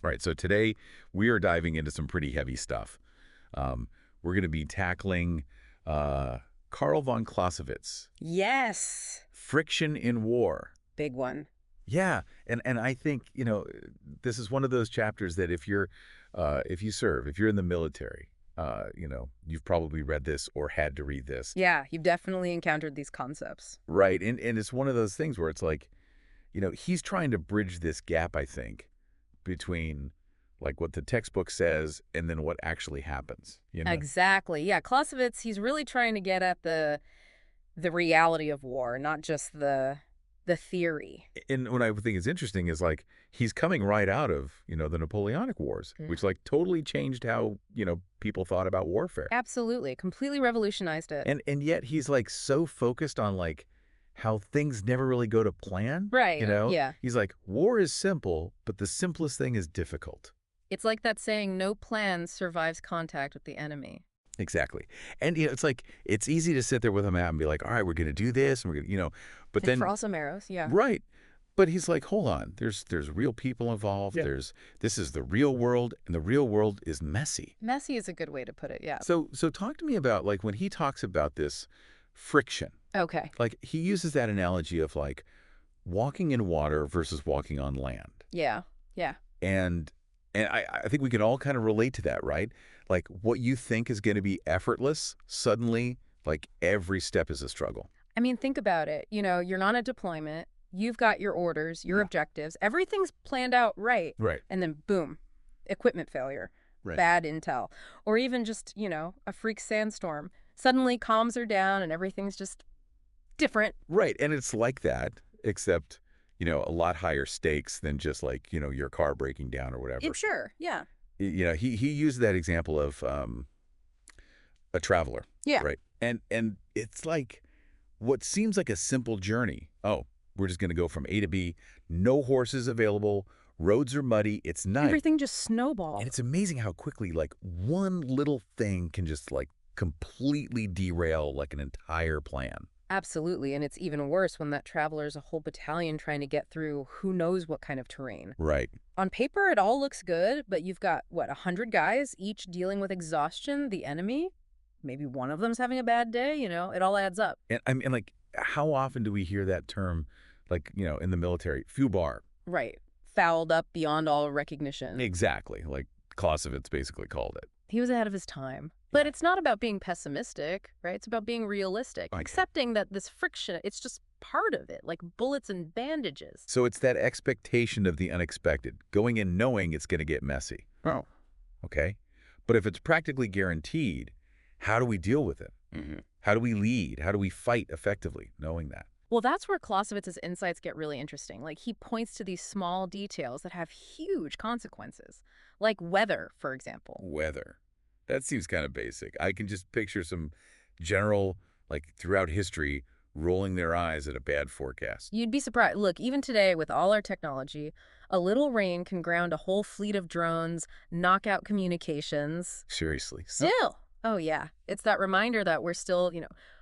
All right, so today we are diving into some pretty heavy stuff. We're going to be tackling Carl von Clausewitz, Yes. friction in war. Big one. Yeah, and I think, this is one of those chapters that if you're if you serve, if you're in the military, you've probably read this or had to read this. Yeah, you've definitely encountered these concepts. Right. And it's one of those things where it's like, he's trying to bridge this gap, I think, between like what the textbook says and then what actually happens. Exactly. Yeah, Clausewitz, he's really trying to get at the reality of war, not just the theory. And what I think is interesting is like he's coming right out of, the Napoleonic Wars, which like totally changed how, people thought about warfare. Absolutely. Completely revolutionized it. And yet he's like so focused on like how things never really go to plan. Right. Yeah. He's like, war is simple, but the simplest thing is difficult. It's like that saying, no plan survives contact with the enemy. Exactly. And, it's like, it's easy to sit there with a map and be like, all right, we're going to do this. And we're going to, but then. For all some arrows, yeah. Right. But he's like, hold on, there's real people involved. Yeah. This is the real world, and the real world is messy. Messy is a good way to put it, yeah. So talk to me about, like, when he talks about this friction. Okay. Like, he uses that analogy of, like, walking in water versus walking on land. Yeah, yeah. And I think we can all kind of relate to that, right? Like, what you think is going to be effortless, suddenly, like, every step is a struggle. I mean, think about it. You're on a deployment. You've got your orders, your objectives. Everything's planned out right. Right. And then, boom, equipment failure, right. Bad intel, or even just, a freak sandstorm. Suddenly, comms are down and everything's just different. Right. And it's like that, except, a lot higher stakes than just like, your car breaking down or whatever. Sure. Yeah. He used that example of a traveler. Yeah. Right. And it's like what seems like a simple journey. Oh, we're just going to go from A to B. No horses available. Roads are muddy. It's night. Everything just snowballs. And it's amazing how quickly, like, one little thing can just, like, completely derail, like, an entire plan. Absolutely. And it's even worse when that traveler is a whole battalion trying to get through who knows what kind of terrain. Right. On paper, it all looks good, but you've got, 100 guys, each dealing with exhaustion, the enemy. Maybe one of them's having a bad day, it all adds up. And I mean, like, how often do we hear that term, like, in the military, FUBAR? Right. Fouled up beyond all recognition. Exactly. Like Clausewitz basically called it. He was ahead of his time. But it's not about being pessimistic, right? It's about being realistic, accepting that this friction, it's just part of it, like bullets and bandages. So it's that expectation of the unexpected, going in knowing it's going to get messy. Oh. Okay. But if it's practically guaranteed, how do we deal with it? Mm-hmm. How do we lead? How do we fight effectively, knowing that? Well, that's where Clausewitz's insights get really interesting. Like, he points to these small details that have huge consequences, like weather, for example. Weather. That seems kind of basic. I can just picture some general, like, throughout history, rolling their eyes at a bad forecast. You'd be surprised. Look, even today, with all our technology, a little rain can ground a whole fleet of drones, knock out communications. Seriously. Still. Oh, yeah. It's that reminder that we're still,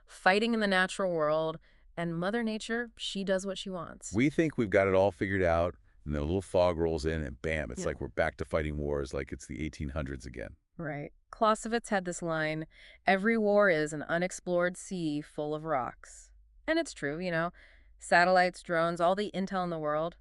fighting in the natural world, and Mother Nature, she does what she wants. We think we've got it all figured out, and then a little fog rolls in, and bam, it's like we're back to fighting wars like it's the 1800s again. Right. Clausewitz had this line, every war is an unexplored sea full of rocks. And it's true, satellites, drones, all the intel in the world,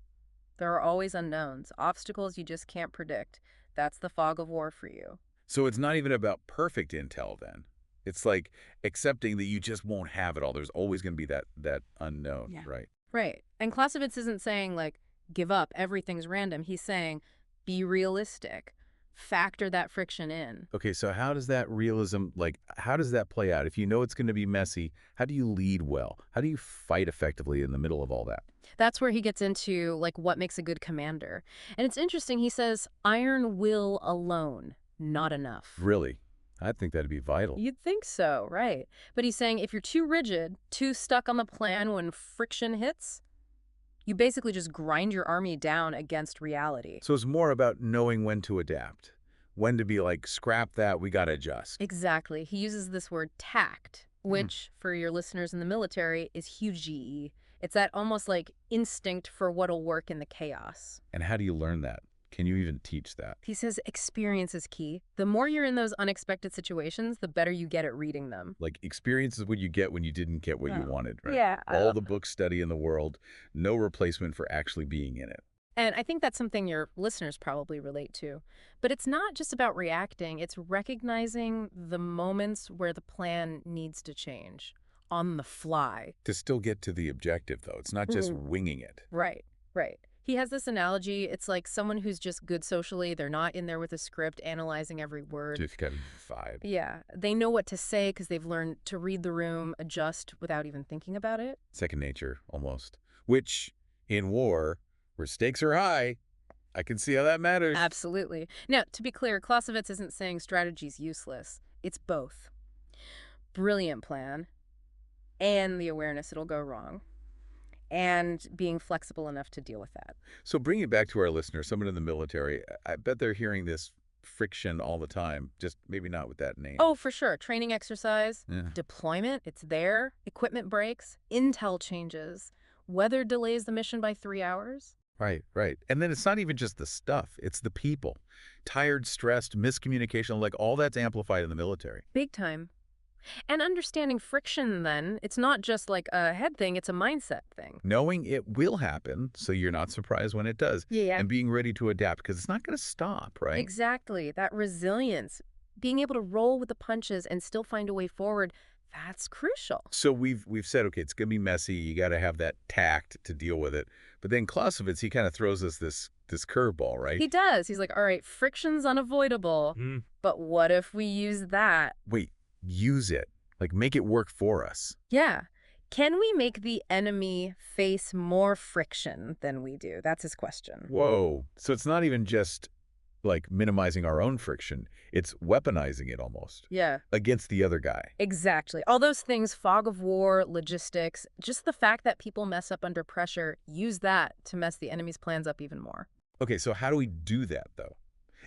there are always unknowns, obstacles you just can't predict. That's the fog of war for you. So it's not even about perfect intel then. It's like accepting that you just won't have it all. There's always going to be that unknown, right? Right. And Clausewitz isn't saying, like, give up, everything's random. He's saying, be realistic. Factor that friction in. Okay, so how does that realism, like, how does that play out? If you know it's going to be messy, how do you lead well? How do you fight effectively in the middle of all that? That's where he gets into, like, what makes a good commander. And it's interesting, he says, iron will alone, not enough. Really? I think that'd be vital. You'd think so, right. But he's saying if you're too rigid, too stuck on the plan when friction hits, you basically just grind your army down against reality. So it's more about knowing when to adapt, when to be like, scrap that, we got to adjust. Exactly. He uses this word tact, which, for your listeners in the military, is huge GE. It's that almost like instinct for what'll work in the chaos. And how do you learn that? Can you even teach that? He says experience is key. The more you're in those unexpected situations, the better you get at reading them. Like, experience is what you get when you didn't get what you Oh, wanted, right? yeah. All the book study in the world, no replacement for actually being in it. And I think that's something your listeners probably relate to. But it's not just about reacting, it's recognizing the moments where the plan needs to change on the fly. To still get to the objective, though, it's not just Mhm. winging it. Right, right. He has this analogy. It's like someone who's just good socially. They're not in there with a script analyzing every word. Just kind of vibe. Yeah, they know what to say because they've learned to read the room, adjust without even thinking about it. Second nature, almost. Which, in war, where stakes are high, I can see how that matters. Absolutely. Now, to be clear, Clausewitz isn't saying strategy's useless. It's both. Brilliant plan and the awareness it'll go wrong and being flexible enough to deal with that. So bringing it back to our listeners, someone in the military, I bet they're hearing this friction all the time, just maybe not with that name. Oh, for sure. Training exercise, Yeah. deployment, it's there. Equipment breaks, intel changes, weather delays the mission by 3 hours. Right, right. And then it's not even just the stuff, it's the people. Tired, stressed, miscommunication, like all that's amplified in the military. Big time. And understanding friction then, it's not just like a head thing, it's a mindset thing. Knowing it will happen, so you're not surprised when it does. Yeah. And being ready to adapt, because it's not going to stop, right? Exactly. That resilience, being able to roll with the punches and still find a way forward, that's crucial. So we've said, okay, it's going to be messy. You got to have that tact to deal with it. But then Clausewitz, he kind of throws us this curveball, right? He does. He's like, all right, friction's unavoidable, but what if we use that? Wait, use it. Like, make it work for us. Yeah. Can we make the enemy face more friction than we do? That's his question. Whoa. So it's not even just like minimizing our own friction. It's weaponizing it almost Yeah, against the other guy. exactly. All those things, fog of war, logistics, just the fact that people mess up under pressure, use that to mess the enemy's plans up even more. Okay, so how do we do that, though?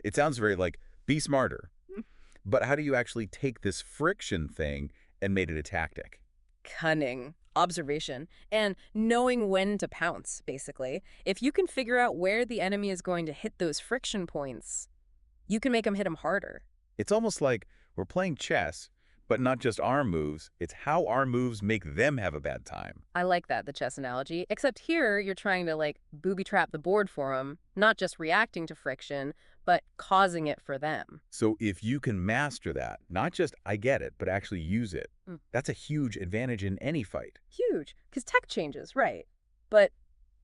It sounds very like, be smarter. But how do you actually take this friction thing and made it a tactic? Cunning, observation, and knowing when to pounce, basically. If you can figure out where the enemy is going to hit those friction points, you can make them hit them harder. It's almost like we're playing chess, but not just our moves. It's how our moves make them have a bad time. I like that, the chess analogy. Except here, you're trying to, like, booby-trap the board for them, not just reacting to friction, but causing it for them. So if you can master that, not just I get it, but actually use it, Mm. that's a huge advantage in any fight. Huge, because tech changes, right? But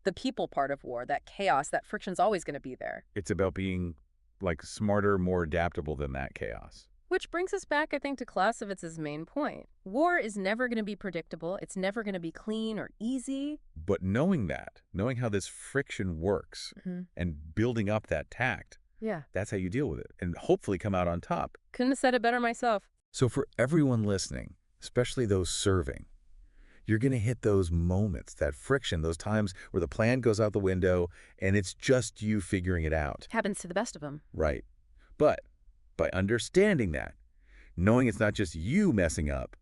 the people part of war, that chaos, that friction's always going to be there. It's about being like smarter, more adaptable than that chaos. Which brings us back, I think, to Clausewitz's main point. War is never going to be predictable. It's never going to be clean or easy. But knowing that, knowing how this friction works and building up that tact, Yeah. that's how you deal with it and hopefully come out on top. Couldn't have said it better myself. So for everyone listening, especially those serving, you're going to hit those moments, that friction, those times where the plan goes out the window and it's just you figuring it out. Happens to the best of them. Right. But by understanding that, knowing it's not just you messing up,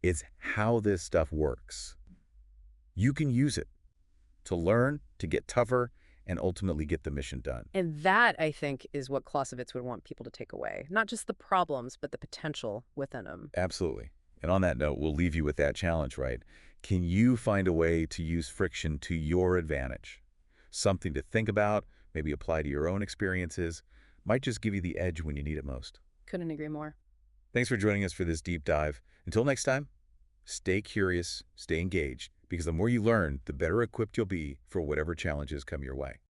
it's how this stuff works. You can use it to learn, to get tougher, and ultimately get the mission done. And that, I think, is what Clausewitz would want people to take away. Not just the problems, but the potential within them. Absolutely. And on that note, we'll leave you with that challenge, right? Can you find a way to use friction to your advantage? Something to think about, maybe apply to your own experiences, might just give you the edge when you need it most. Couldn't agree more. Thanks for joining us for this deep dive. Until next time, stay curious, stay engaged, because the more you learn, the better equipped you'll be for whatever challenges come your way.